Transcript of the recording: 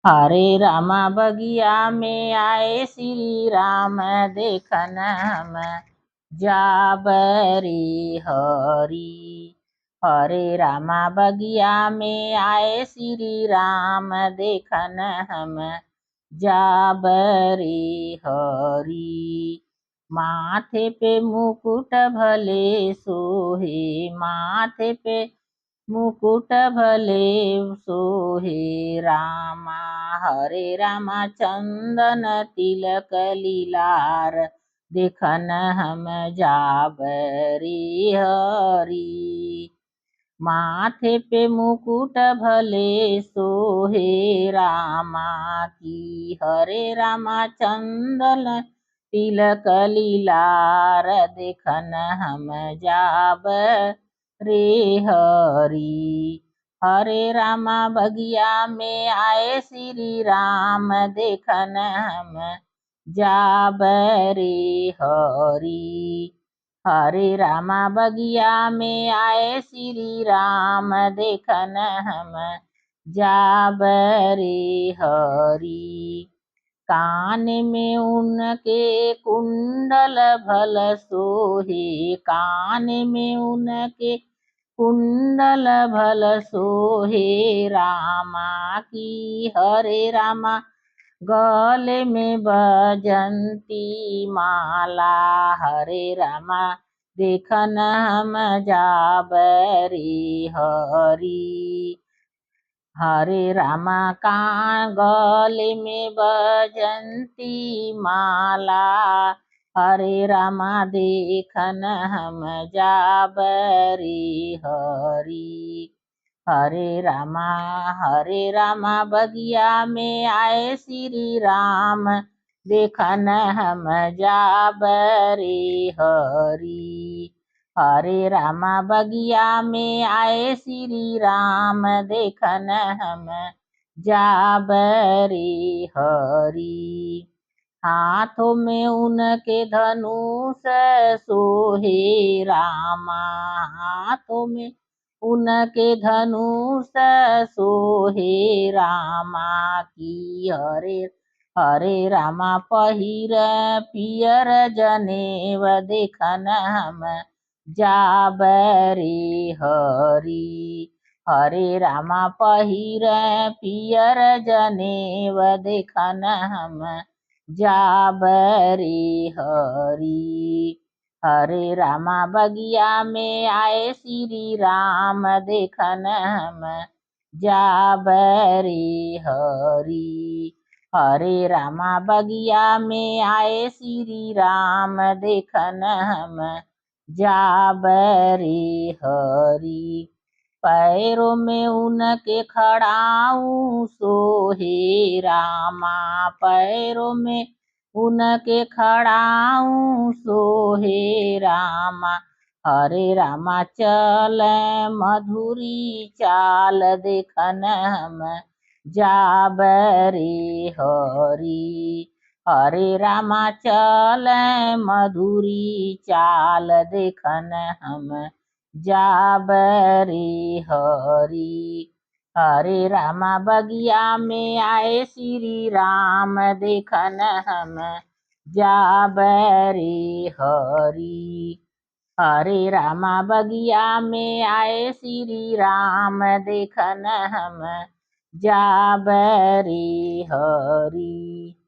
हरे रामा बगिया में आए श्री राम देखन हम जाबरी हरी। हरे रामा बगिया में आए श्री राम देखन हम जाबरी हरी। माथे पे मुकुट भले सोहे, माथे पे मुकुट भले सोहे रामा। हरे रामा चंदन तिलक लीलार देखन हम जाबरी हरी। माथे पे मुकुट भले सोहे रामा की। हरे रामा चंदन तिलक लीलार देखन हम जाब रे हरी। हरे रामा बगिया में आए श्री राम देखन हम जाबरे हरी। हरे रामा बगिया में आए श्री राम देखन हम जाबरे हरी। कान में उनके कुंडल भल सोहे, कान में उनके कुंडल भल सोहे रामा की। हरे रामा गले में बजंती माला। हरे रामा देखन हम जाबरी हरी। हरे रामा कान गले में बजंती माला। हरे रामा देखन हम जाबरी हरी। हरे रामा बगिया में आए श्री राम देखन हम जाबरी हरी। हरे रामा बगिया में आए श्री राम देखन हम जाबरी हरी। हाथों में उनके धनुष सोहे रामा, हाथों में उनके धनुष सोहे रामा की। हरे रामा पहिर पियर जनेव देखन हम जाबरी हरी। हरे रामा पहिर पियर जनेव देखन हम जाबरी हरी। हरे रामा बगिया में आए श्री राम देखन हम जाबरी हरी। हरे रामा बगिया में आए श्री राम देखन हम जाबरी हरी। पैरों में उनके खड़ाऊं सोहे रामा, पैरों में उनके खड़ाऊं सोहे रामा। हरे रामा चल मधुरी चाल देखन हम जाबरी हरी। हरे रामा चल मधुरी चाल देखन हम जाबरी हरी। हरे रामा बगिया में आए श्री राम देखन हम जाबरी हरी। हरे रामा बगिया में आए श्री राम देखन हम जाबरी हरी।